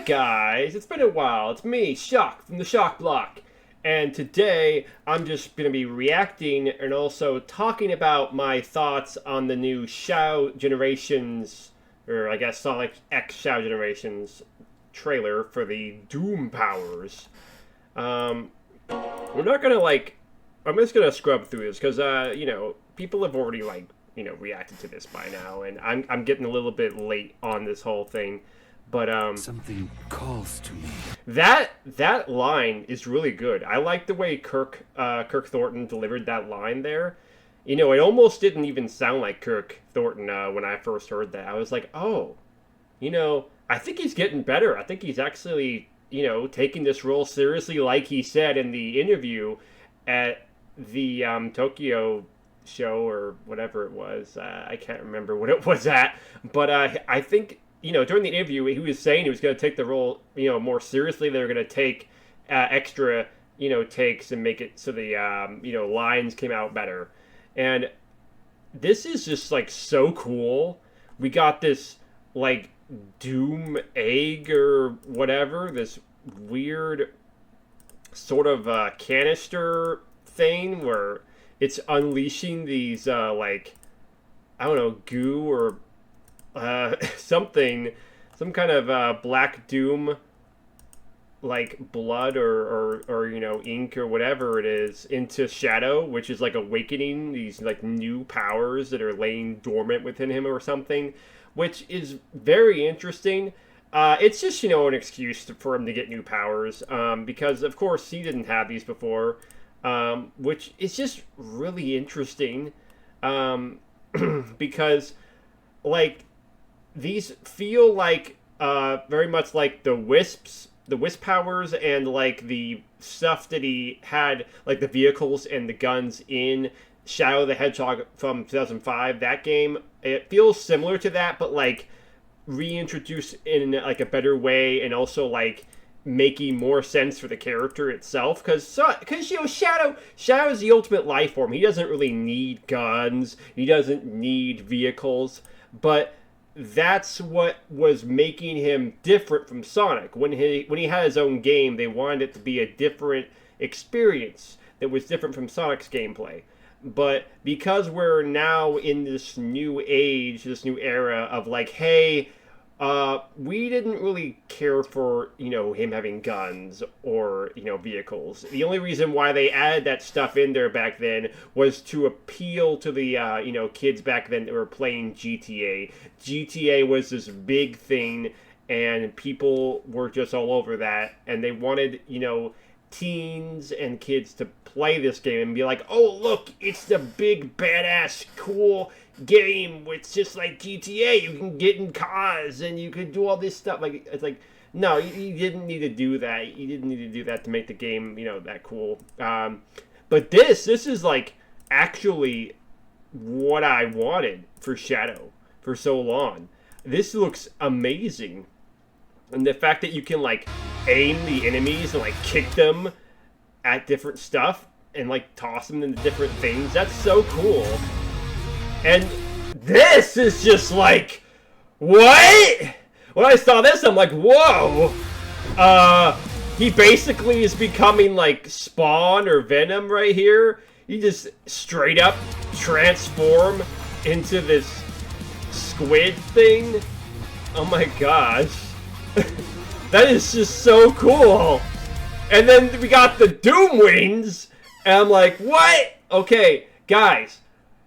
guys, it's been a while. It's me, Shock, from the Shock Block. And today, I'm just going to be reacting and also talking about my thoughts on the new Shao Generations, or I guess Sonic X Shao Generations trailer for the Doom powers. We're not going to, I'm just going to scrub through this because, people have already, reacted to this by now. And I'm getting a little bit late on this whole thing. But something calls to me. That line is really good. I like the way Kirk Thornton delivered that line there. It almost didn't even sound like Kirk Thornton when I first heard that. I was like, oh, I think he's getting better. I think he's actually, taking this role seriously, like he said in the interview at the Tokyo show or whatever it was. I can't remember what it was at, but I think. During the interview, he was saying he was going to take the role, more seriously. They were going to take extra, takes and make it so the, lines came out better. And this is just, so cool. We got this, Doom egg or whatever, this weird sort of canister thing where it's unleashing these, I don't know, goo or some kind of black doom, blood or ink or whatever it is, into Shadow, which is awakening these new powers that are laying dormant within him or something, which is very interesting. It's just an excuse for him to get new powers, because of course he didn't have these before, which is just really interesting, because these feel very much like the Wisp powers and the stuff that he had, the vehicles and the guns in Shadow the Hedgehog from 2005, that game. It feels similar to that, but reintroduced in a better way, and also making more sense for the character itself, because Shadow is the ultimate life form. He doesn't really need guns, he doesn't need vehicles, but that's what was making him different from Sonic. When he had his own game, they wanted it to be a different experience that was different from Sonic's gameplay. But because we're now in this new age, this new era of hey, we didn't really care for, him having guns or, vehicles. The only reason why they added that stuff in there back then was to appeal to the, kids back then that were playing GTA. GTA was this big thing, and people were just all over that, and they wanted, teens and kids to play this game and be like, oh, look, it's the big, badass, cool game. It's just like GTA. You can get in cars and you can do all this stuff. No, you didn't need to do that. You didn't need to do that to make the game, that cool. But this is actually what I wanted for Shadow for so long. This looks amazing. And the fact that you can aim the enemies and kick them at different stuff and toss them into different things, that's so cool. And this is just what? When I saw this, I'm like, whoa! He basically is becoming Spawn or Venom right here. He just straight up transform into this squid thing. Oh my gosh. That is just so cool. And then we got the Doom Wings, and I'm like, what? Okay, guys,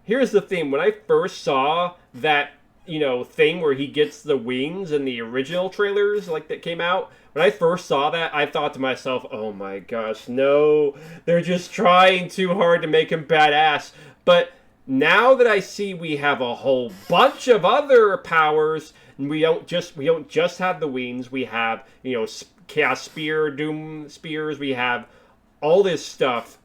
here's the thing. When I first saw that, thing where he gets the wings in the original trailers, that came out, when I first saw that, I thought to myself, oh my gosh, no, they're just trying too hard to make him badass. But now that I see we have a whole bunch of other powers, and we don't just have the wings, we have, Chaos Spear, Doom Spears, we have all this stuff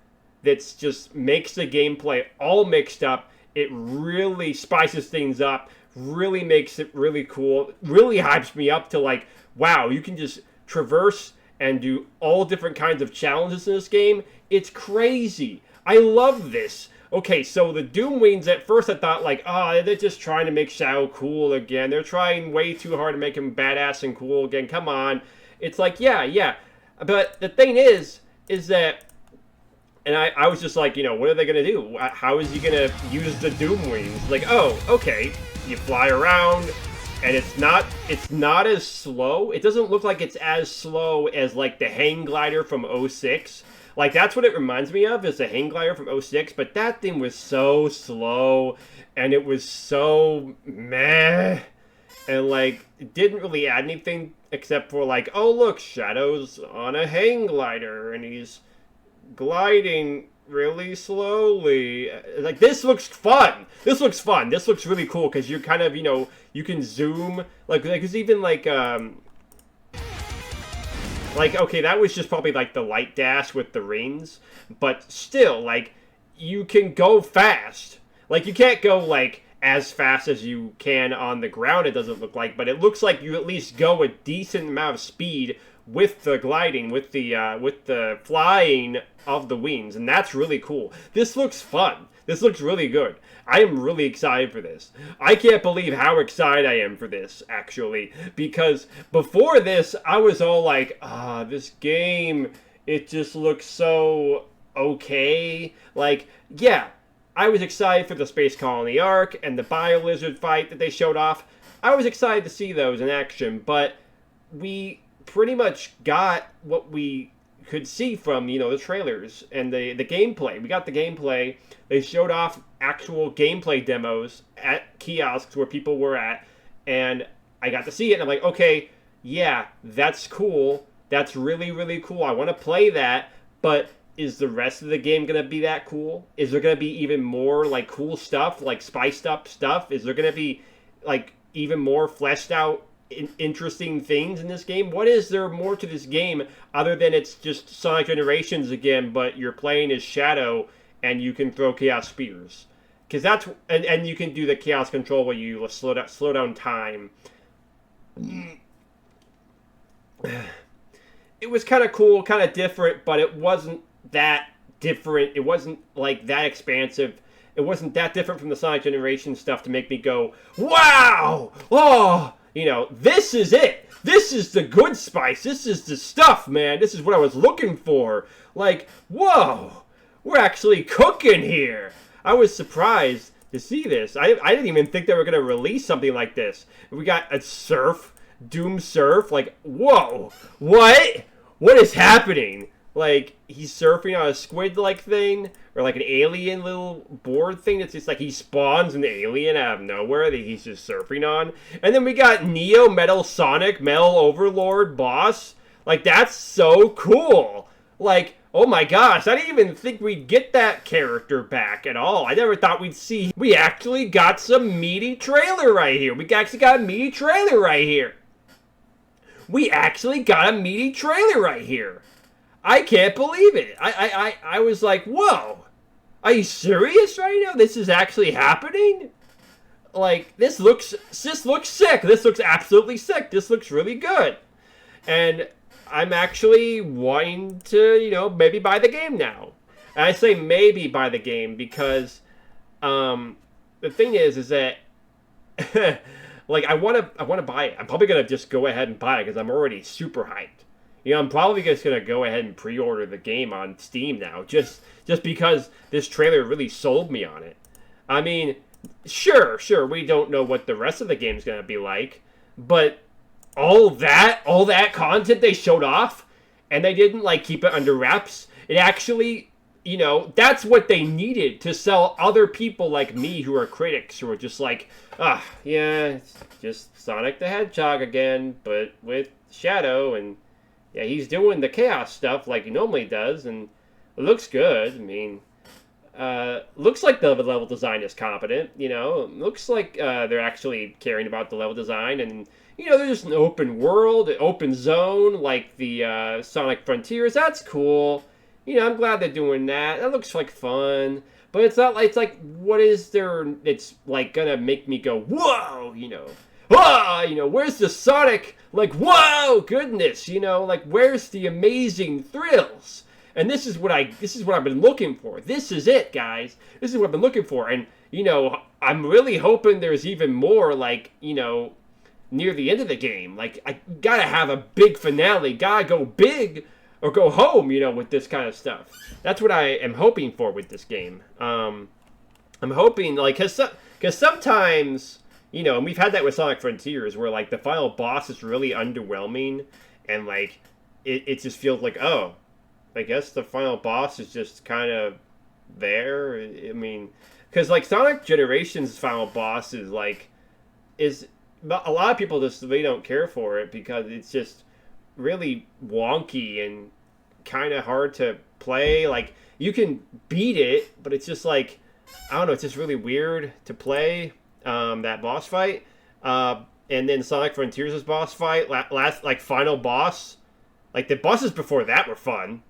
that just makes the gameplay all mixed up. It really spices things up, really makes it really cool, really hypes me up to wow, you can just traverse and do all different kinds of challenges in this game. It's crazy. I love this. okay, so the Doom Wings, at first I thought, like, oh, they're just trying to make Shadow cool again. They're trying way too hard to make him badass and cool again. Come on. It's like, yeah. But the thing is that, and I was just like, what are they going to do? How is he going to use the Doom Wings? Like, oh, okay, you fly around, and it's not as slow. It doesn't look like it's as slow as, like, the hang glider from '06. Like, that's what it reminds me of, is the hang glider from '06, but that thing was so slow, and it was so meh, and, like, it didn't really add anything except for, like, oh, look, Shadow's on a hang glider, and he's gliding really slowly. Like, this looks fun! This looks really cool, because you're kind of, you can zoom, like, there's even, like, okay, that was just probably, like, the light dash with the rings, but still, like, you can go fast. Like, you can't go, like, as fast as you can on the ground, it doesn't look like, but it looks like you at least go a decent amount of speed with the gliding, with the flying of the wings, and that's really cool. This looks fun. This looks really good. I am really excited for this. I can't believe how excited I am for this, actually, because before this, I was all like, this game, it just looks so okay. Like, yeah, I was excited for the Space Colony arc and the Bio-Lizard fight that they showed off. I was excited to see those in action, but we pretty much got what we could see from, the trailers and the gameplay. We got the gameplay. They showed off actual gameplay demos at kiosks where people were at, and I got to see it, and I'm like, okay, yeah, that's cool. That's really, really cool. I want to play that, but is the rest of the game going to be that cool? Is there going to be even more, like, cool stuff, like spiced up stuff? Is there going to be, like, even more fleshed out interesting things in this game? What is there more to this game other than it's just Sonic Generations again, but you're playing as Shadow and you can throw Chaos Spears? Because that's, and you can do the Chaos Control where you slow down time. It was kind of cool, kind of different, but it wasn't that different. It wasn't, like, that expansive. It wasn't that different from the Sonic Generation stuff to make me go, wow! Oh! This is it. This is the good spice. This is the stuff, man. This is what I was looking for. Like, whoa, we're actually cooking here. I was surprised to see this. I didn't even think they were going to release something like this. We got a surf, Doom Surf. Like, whoa, what? What is happening? Like, he's surfing on a squid-like thing, or like an alien little board thing that's just like he spawns an alien out of nowhere that he's just surfing on. And then we got Neo Metal Sonic, Metal Overlord boss. Like, that's so cool. Like, oh my gosh, I didn't even think we'd get that character back at all. I never thought we'd see. We actually got some meaty trailer right here. We actually got a meaty trailer right here. We actually got a meaty trailer right here. I can't believe it. I was like, whoa, are you serious right now? This is actually happening? Like, this looks sick. This looks absolutely sick. This looks really good. And I'm actually wanting to, maybe buy the game now. And I say maybe buy the game because the thing is that like, I want to buy it. I'm probably going to just go ahead and buy it because I'm already super hyped. I'm probably just going to go ahead and pre-order the game on Steam now, just because this trailer really sold me on it. I mean, sure, we don't know what the rest of the game's going to be like, but all that content they showed off, and they didn't, like, keep it under wraps. It actually, that's what they needed to sell other people like me who are critics, who are just like, yeah, it's just Sonic the Hedgehog again, but with Shadow, and yeah, he's doing the chaos stuff like he normally does, and it looks good. I mean, looks like the level design is competent, Looks like they're actually caring about the level design, and, there's just an open world, an open zone, like the Sonic Frontiers. That's cool. I'm glad they're doing that. That looks like fun. But it's not like, it's like, what is there, it's, like, gonna make me go, whoa, where's the Sonic, like, whoa, goodness, like, where's the amazing thrills? And this is what I've been looking for. This is it, guys. This is what I've been looking for. And I'm really hoping there's even more, like, near the end of the game. Like, I gotta have a big finale. Gotta go big or go home, with this kind of stuff. That's what I am hoping for with this game. I'm hoping, like, because sometimes, and we've had that with Sonic Frontiers, where, like, the final boss is really underwhelming, and, like, it just feels like, oh, I guess the final boss is just kind of there. I mean, because, like, Sonic Generations' final boss is, like, a lot of people just really don't care for it because it's just really wonky and kind of hard to play. Like, you can beat it, but it's just like, I don't know, it's just really weird to play that boss fight. And then Sonic Frontiers' boss fight, last like final boss, like the bosses before that were fun.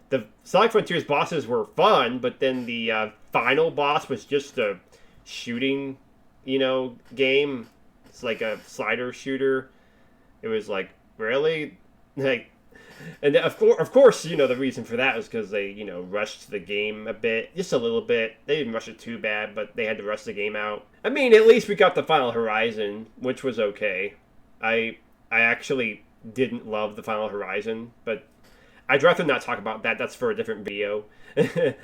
The Sonic Frontiers bosses were fun, but then the final boss was just a shooting, game. It's like a slider shooter. It was like, really? Like, and of course, the reason for that was because they, rushed the game a bit, just a little bit. They didn't rush it too bad, but they had to rush the game out. I mean, at least we got the Final Horizon, which was okay. I actually didn't love the Final Horizon, but I'd rather not talk about that. That's for a different video. I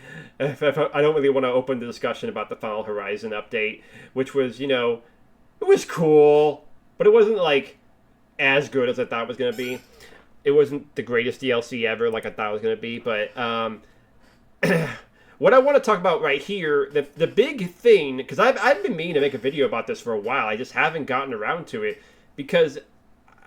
don't really want to open the discussion about the Final Horizon update, which was, it was cool, but it wasn't, like, as good as I thought it was going to be. It wasn't the greatest DLC ever like I thought it was going to be, but what I want to talk about right here, the big thing, because I've been meaning to make a video about this for a while. I just haven't gotten around to it because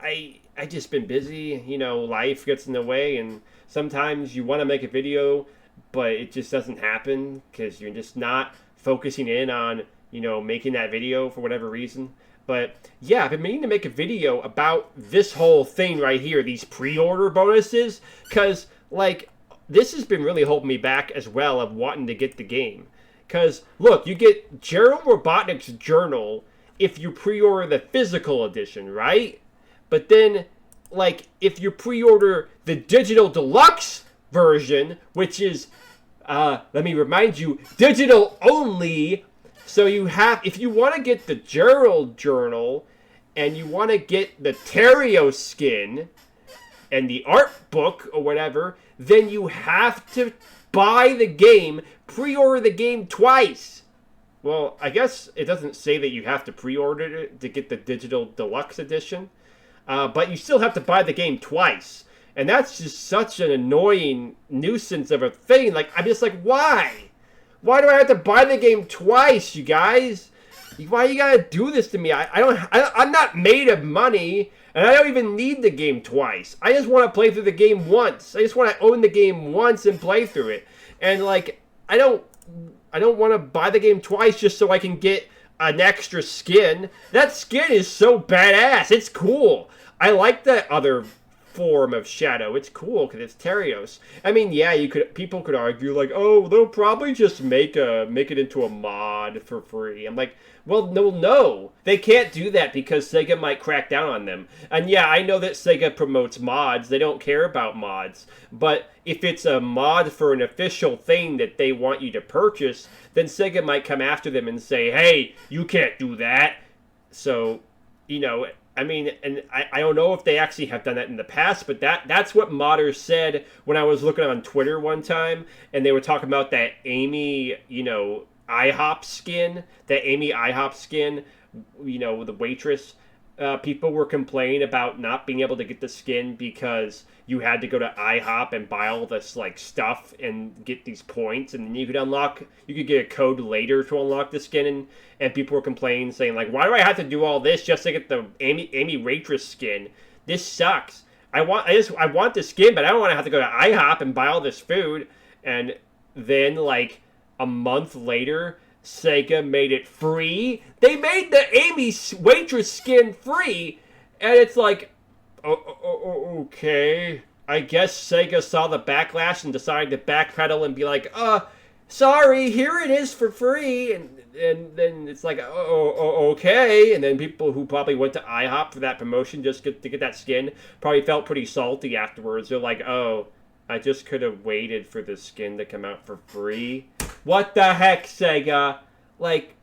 I just been busy. Life gets in the way, and sometimes you want to make a video, but it just doesn't happen because you're just not focusing in on, making that video for whatever reason. But yeah, I've been meaning to make a video about this whole thing right here, these pre-order bonuses, because, like, this has been really holding me back as well of wanting to get the game. Because, look, you get Gerald Robotnik's journal if you pre-order the physical edition, right? But then, like, if you pre-order the digital deluxe version, which is, let me remind you, digital only. So you have, if you want to get the Gerald journal, and you want to get the Terrio skin, and the art book, or whatever, then you have to buy the game, pre-order the game twice. Well, I guess it doesn't say that you have to pre-order it to get the digital deluxe edition, but you still have to buy the game twice. And that's just such an annoying nuisance of a thing. Like, I'm just like, why? Why do I have to buy the game twice, you guys? Why you gotta do this to me? I'm not made of money, and I don't even need the game twice. I just want to play through the game once. I just want to own the game once and play through it. And, like, I don't want to buy the game twice just so I can get an extra skin. That skin is so badass. It's cool. I like that other form of Shadow. It's cool because it's Terios. I mean, yeah, people could argue like, oh, they'll probably just make it into a mod for free. I'm like, well, no, they can't do that because Sega might crack down on them. And yeah, I know that Sega promotes mods. They don't care about mods. But if it's a mod for an official thing that they want you to purchase, then Sega might come after them and say, hey, you can't do that. So, I mean, and I don't know if they actually have done that in the past, but that's what modders said when I was looking on Twitter one time, and they were talking about that Amy, IHOP skin, the waitress. People were complaining about not being able to get the skin because you had to go to IHOP and buy all this like stuff and get these points, and then you could get a code later to unlock the skin, and people were complaining, saying like, why do I have to do all this just to get the Amy waitress skin? This sucks. I want the skin, but I don't want to have to go to IHOP and buy all this food. And then like a month later, Sega made it free. They made the Amy waitress skin free, and it's like, okay. I guess Sega saw the backlash and decided to backpedal and be like, sorry, here it is for free. And then it's like, okay. And then people who probably went to IHOP for that promotion just to get that skin probably felt pretty salty afterwards. They're like, oh, I just could have waited for the skin to come out for free. What the heck, Sega? Like,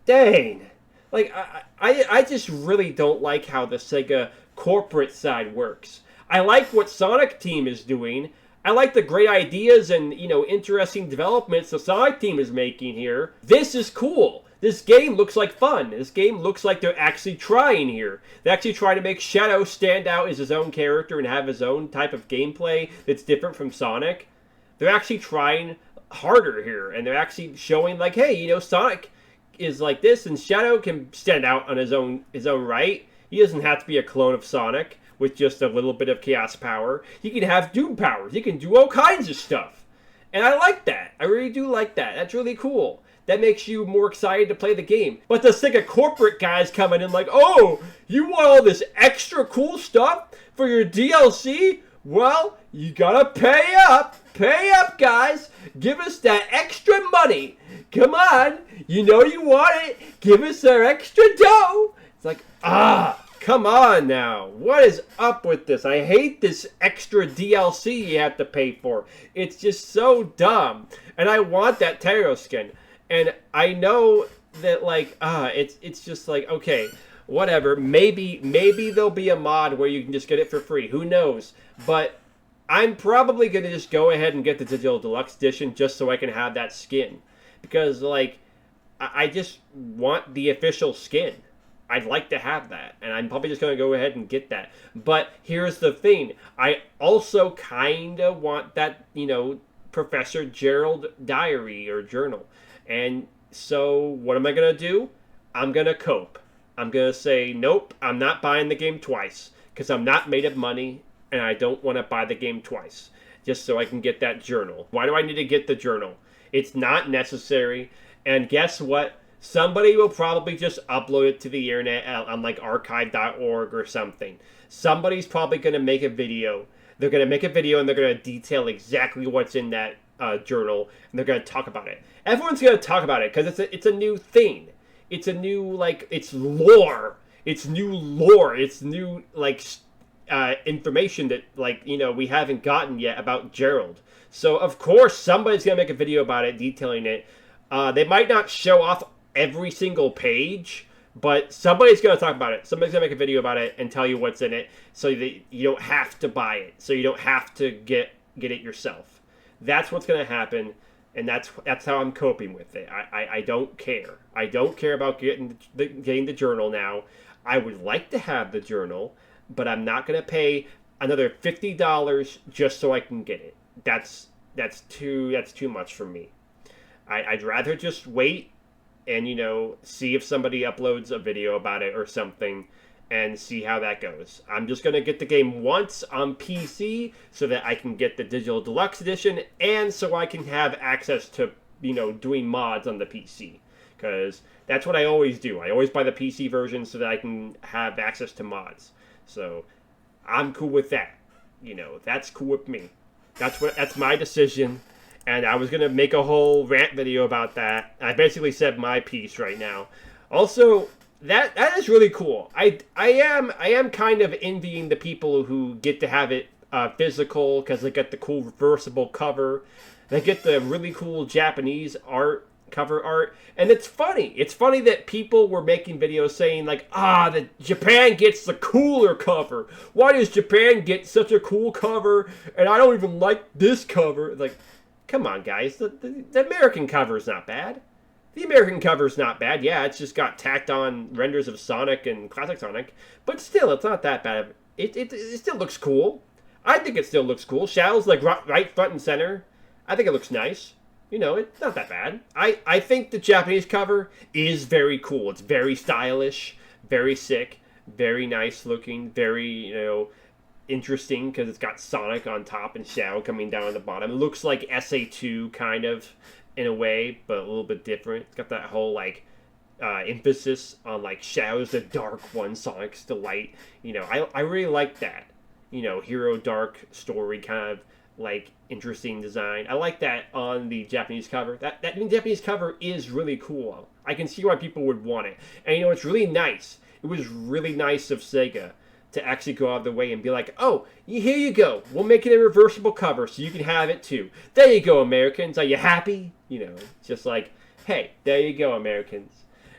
dang. Like, I just really don't like how the Sega corporate side works. I like what Sonic Team is doing. I like the great ideas and, interesting developments the Sonic Team is making here. This is cool. This game looks like fun. This game looks like they're actually trying here. They actually try to make Shadow stand out as his own character and have his own type of gameplay that's different from Sonic. They're actually trying harder here, and they're actually showing like, hey, Sonic is like this, and Shadow can stand out on his own right. He doesn't have to be a clone of Sonic with just a little bit of chaos power. He can have Doom powers. He can do all kinds of stuff. And I like that. I really do like that. That's really cool. That makes you more excited to play the game. But the Sega corporate guys coming in like, oh, you want all this extra cool stuff for your DLC? Well, you gotta pay up. Pay up, guys. Give us that extra money. Come on. You know you want it. Give us our extra dough. It's like, come on now. What is up with this? I hate this extra DLC you have to pay for. It's just so dumb. And I want that Taro skin. And I know that, like, it's just like, okay, whatever. Maybe there'll be a mod where you can just get it for free. Who knows? But I'm probably going to just go ahead and get the Digital Deluxe Edition just so I can have that skin. Because, like, I just want the official skin. I'd like to have that, and I'm probably just going to go ahead and get that. But here's the thing. I also kind of want that, Professor Gerald diary or journal. And so what am I going to do? I'm going to cope. I'm going to say, nope, I'm not buying the game twice because I'm not made of money, and I don't want to buy the game twice just so I can get that journal. Why do I need to get the journal? It's not necessary, and guess what? Somebody will probably just upload it to the internet on like archive.org or something. Somebody's probably going to make a video. They're going to make a video and they're going to detail exactly what's in that journal, and they're going to talk about it. Everyone's going to talk about it because it's a new thing. It's a new, like, it's lore. It's new lore. It's new, like, information that, like, we haven't gotten yet about Gerald. So, of course, somebody's going to make a video about it, detailing it. They might not show off every single page, but somebody's going to talk about it. Somebody's going to make a video about it and tell you what's in it so that you don't have to buy it. So you don't have to get it yourself. That's what's going to happen, and that's how I'm coping with it. I don't care. I don't care about getting the journal now. I would like to have the journal, but I'm not going to pay another $50 just so I can get it. That's too much for me. I'd rather just wait and, see if somebody uploads a video about it or something and see how that goes. I'm just going to get the game once on PC so that I can get the Digital Deluxe Edition and so I can have access to, doing mods on the PC. Because that's what I always do. I always buy the PC version so that I can have access to mods. So I'm cool with that. That's cool with me. That's my decision. And I was going to make a whole rant video about that. I basically said my piece right now. Also, that is really cool. I am kind of envying the people who get to have it physical because they get the cool reversible cover. They get the really cool Japanese cover art. And it's funny. It's funny that people were making videos saying like, that Japan gets the cooler cover. Why does Japan get such a cool cover and I don't even like this cover? Like, come on, guys. The American cover is not bad. The American cover is not bad. Yeah, it's just got tacked on renders of Sonic and Classic Sonic. But still, it's not that bad. It still looks cool. I think it still looks cool. Shadow's like right front and center. I think it looks nice. It's not that bad. I think the Japanese cover is very cool. It's very stylish, very sick, very nice looking, very, interesting because it's got Sonic on top and Shadow coming down on the bottom. It looks like SA2 kind of in a way, but a little bit different. It's got that whole like emphasis on like Shadow's the dark one, Sonic's the light. I really like that. Hero dark story kind of like interesting design. I like that on the Japanese cover. That Japanese cover is really cool. I can see why people would want it. And it's really nice. It was really nice of Sega to actually go out of their way and be like, oh, here you go. We'll make it a reversible cover so you can have it too. There you go, Americans. Are you happy? You know, just like, hey, there you go, Americans.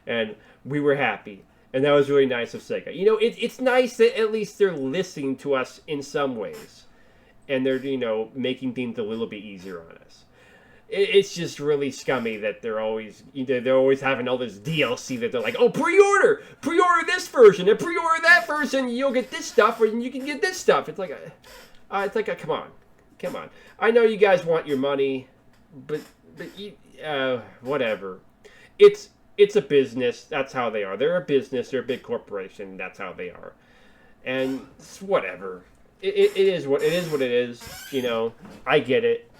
And we were happy. And that was really nice of Sega. You know, it's nice that at least they're listening to us in some ways. And they're, you know, making things a little bit easier on us. It's just really scummy that they're always having all this DLC that they're like, oh, pre-order this version, and pre-order that version, you'll get this stuff, and you can get this stuff. It's like, come on. I know you guys want your money, but whatever. It's a business. That's how they are. They're a business. They're a big corporation. That's how they are. And it's whatever. It is what it is. You know, I get it.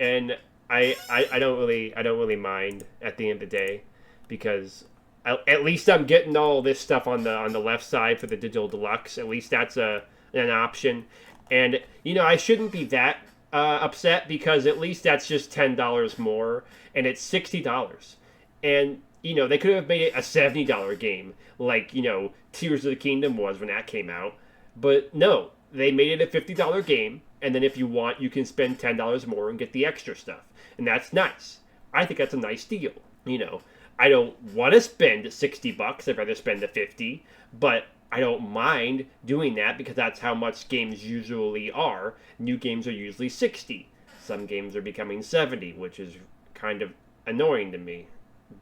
And I don't really mind at the end of the day, because at least I'm getting all this stuff on the left side for the digital deluxe. At least that's an option. And you know, I shouldn't be that upset, because at least that's just $10 more, and it's $60. And you know, they could have made it a $70 game, like, you know, Tears of the Kingdom was when that came out. But no, they made it a $50 game. And then if you want, you can spend $10 more and get the extra stuff. And that's nice. I think that's a nice deal. You know, I don't want to spend $60. I'd rather spend the $50. But I don't mind doing that, because that's how much games usually are. New games are usually $60. Some games are becoming $70, which is kind of annoying to me.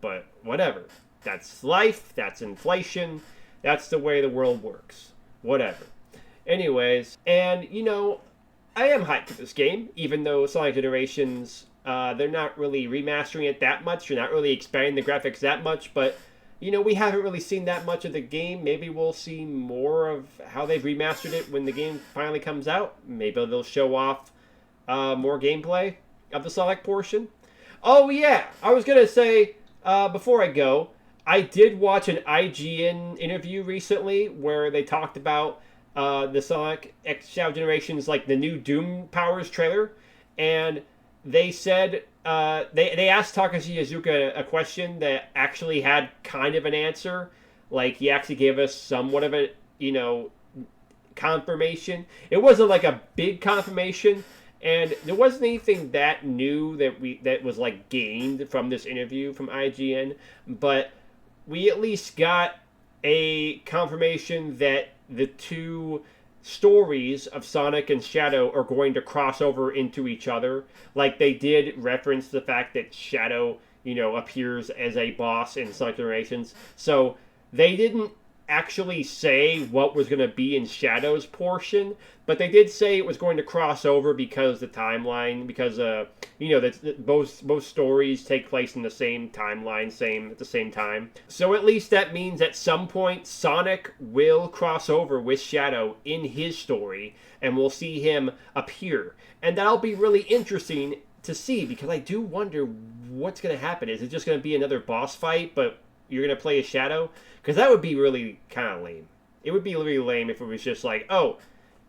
But whatever. That's life. That's inflation. That's the way the world works. Whatever. Anyways, and you know, I am hyped for this game, even though Sonic Generations, they're not really remastering it that much. They're not really expanding the graphics that much, but, you know, we haven't really seen that much of the game. Maybe we'll see more of how they've remastered it when the game finally comes out. Maybe they'll show off more gameplay of the Sonic portion. Oh, yeah, I was going to say, before I go, I did watch an IGN interview recently where they talked about the Sonic X Shadow Generations, like the new Doom Powers trailer, and they said they asked Takashi Iizuka a question that actually had kind of an answer. Like, he actually gave us somewhat of a, you know, confirmation. It wasn't like a big confirmation, and there wasn't anything that new that was like gained from this interview from IGN, but we at least got a confirmation that the two stories of Sonic and Shadow are going to cross over into each other. Like, they did reference the fact that Shadow, you know, appears as a boss in Sonic Generations. So they didn't actually say what was going to be in Shadow's portion, but they did say it was going to cross over because the timeline, because you know, that both stories take place in the same timeline, at the same time. So at least that means at some point Sonic will cross over with Shadow in his story, and we'll see him appear, and that'll be really interesting to see, because I do wonder what's going to happen. Is it just going to be another boss fight, but you're going to play as Shadow? Because that would be really kind of lame. It would be really lame if it was just like, oh,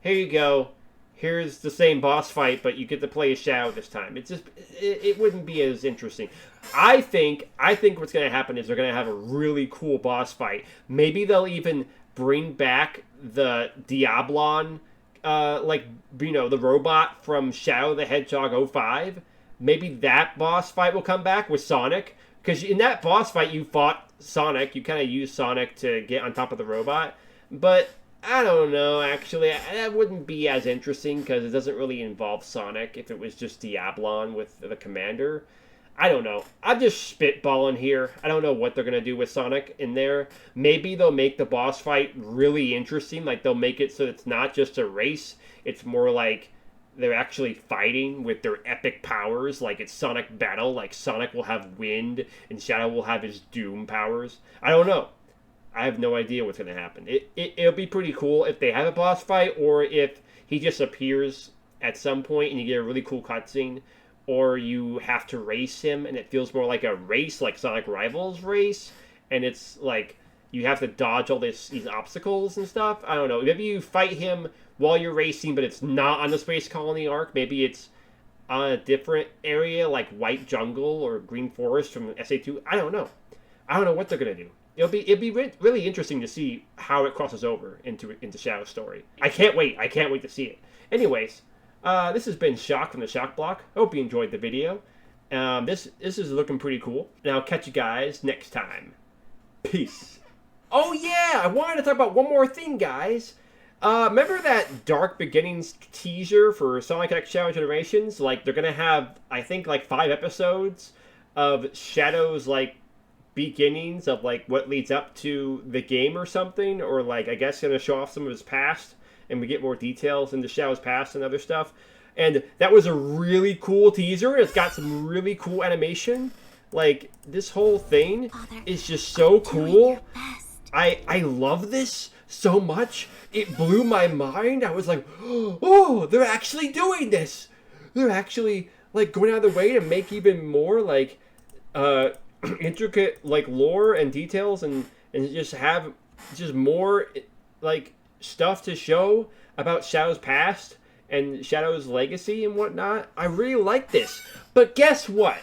here you go. Here's the same boss fight, but you get to play as Shadow this time. It wouldn't be as interesting. I think what's going to happen is they're going to have a really cool boss fight. Maybe they'll even bring back the Diablon, like, you know, the robot from Shadow the Hedgehog 05. Maybe that boss fight will come back with Sonic. Because in that boss fight, you fought Sonic. You kind of used Sonic to get on top of the robot. But I don't know, actually. That wouldn't be as interesting, because it doesn't really involve Sonic if it was just Diablon with the commander. I don't know. I'm just spitballing here. I don't know what they're going to do with Sonic in there. Maybe they'll make the boss fight really interesting. Like, they'll make it so it's not just a race. It's more like they're actually fighting with their epic powers, like it's Sonic Battle, like Sonic will have wind and Shadow will have his Doom powers. I don't know. I have no idea what's going to happen. It'll be pretty cool if they have a boss fight, or if he just appears at some point and you get a really cool cutscene, or you have to race him and it feels more like a race, like Sonic Rivals race, and it's like you have to dodge all these obstacles and stuff. I don't know. Maybe you fight him while you're racing, but it's not on the Space Colony arc. Maybe it's on a different area, like White Jungle or Green Forest from SA2. I don't know. I don't know what they're going to do. Really interesting to see how it crosses over into Shadow's story. I can't wait. I can't wait to see it. Anyways, this has been Shock from the Shock Block. Hope you enjoyed the video. This is looking pretty cool. And I'll catch you guys next time. Peace. Oh yeah, I wanted to talk about one more thing, guys. Remember that Dark Beginnings teaser for Sonic X Shadow Generations? Like, they're gonna have, I think, like 5 episodes of Shadow's, like, beginnings of, like, what leads up to the game or something, or, like, I guess gonna show off some of his past, and we get more details into Shadow's past and other stuff. And that was a really cool teaser. It's got some really cool animation. Like, this whole thing is just so cool. I love this so much. It blew my mind. I was like, oh, they're actually doing this. They're actually, like, going out of the way to make even more, like, intricate, like, lore and details, and just have just more, like, stuff to show about Shadow's past and Shadow's legacy and whatnot. I really like this. But guess what?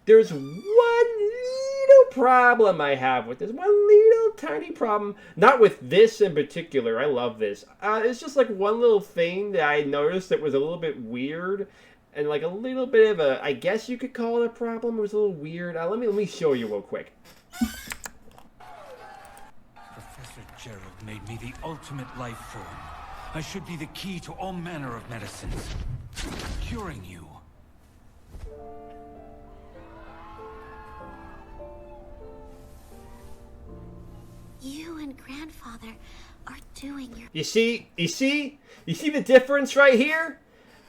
There's one little problem I have with this. One little tiny problem. Not with this in particular. I love this. It's just like one little thing that I noticed that was a little bit weird. And like a little bit of a, I guess you could call it a problem. It was a little weird. Let me show you real quick. Professor Gerald made me the ultimate life form. I should be the key to all manner of medicines. Curing you. You and Grandfather are doing your... You see the difference right here?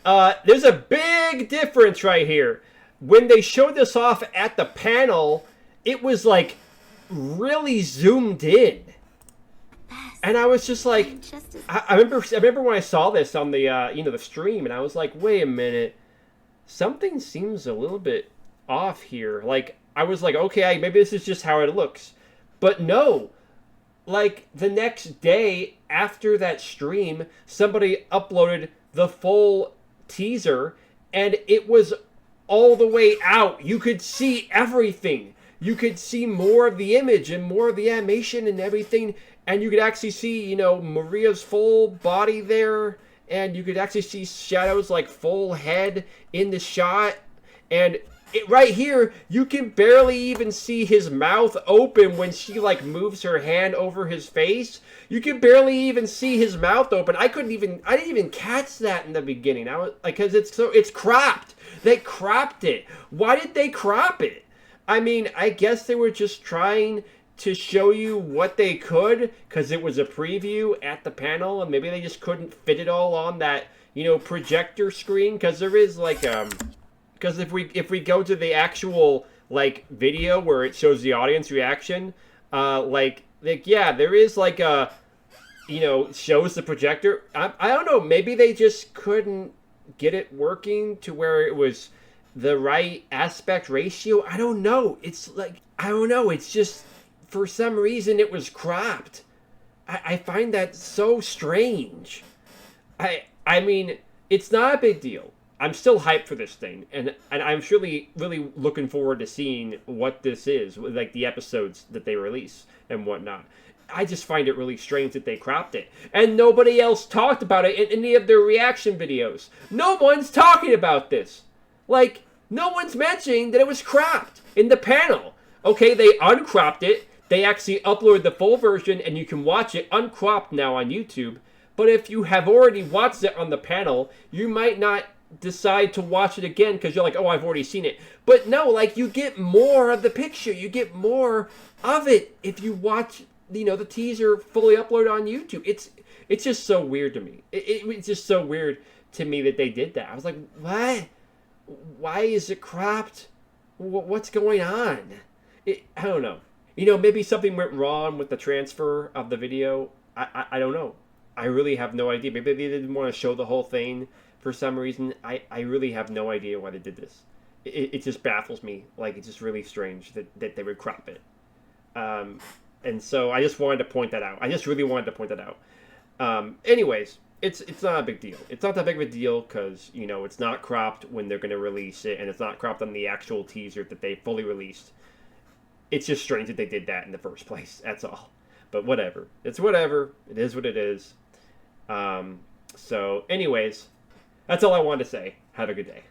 There's a big difference right here. When they showed this off at the panel, it was like really zoomed in. And I was just like, I remember when I saw this on the the stream, and I was like, wait a minute, something seems a little bit off here. Like, I was like, okay, maybe this is just how it looks, but no. Like, the next day after that stream, somebody uploaded the full teaser, and it was all the way out. You could see everything. You could see more of the image and more of the animation and everything, and you could actually see, Maria's full body there, and you could actually see Shadow's, like, full head in the shot, and right here, you can barely even see his mouth open when she, like, moves her hand over his face. You can barely even see his mouth open. I didn't even catch that in the beginning. I was like, because it's cropped. They cropped it. Why did they crop it? I mean, I guess they were just trying to show you what they could, because it was a preview at the panel, and maybe they just couldn't fit it all on that, projector screen, because there is, like, because if we go to the actual, like, video where it shows the audience reaction, like yeah, there is, like, a, shows the projector. I don't know, maybe they just couldn't get it working to where it was the right aspect ratio. I don't know. It's like, I don't know. It's just, for some reason, it was cropped. I find that so strange. I mean, it's not a big deal. I'm still hyped for this thing, and I'm really looking forward to seeing what this is, like the episodes that they release and whatnot. I just find it really strange that they cropped it, and nobody else talked about it in any of their reaction videos. No one's talking about this. Like, no one's mentioning that it was cropped in the panel. Okay, they uncropped it. They actually uploaded the full version, and you can watch it uncropped now on YouTube. But if you have already watched it on the panel, you might not decide to watch it again because you're like, oh, I've already seen it. But no, like, you get more of the picture. You get more of it if you watch, the teaser fully uploaded on YouTube. It's just so weird to me. It's just so weird to me that they did that. I was like, what? Why is it cropped? What's going on? I don't know. Maybe something went wrong with the transfer of the video. I don't know. I really have no idea. Maybe they didn't want to show the whole thing for some reason. I really have no idea why they did this. It just baffles me. Like, it's just really strange that they would crop it. And so I just wanted to point that out. I just really wanted to point that out. Anyways, it's not a big deal. It's not that big of a deal because, it's not cropped when they're going to release it, and it's not cropped on the actual teaser that they fully released. it's just strange that they did that in the first place. That's all. But whatever. It's whatever. It is what it is. So, anyways, that's all I wanted to say. Have a good day.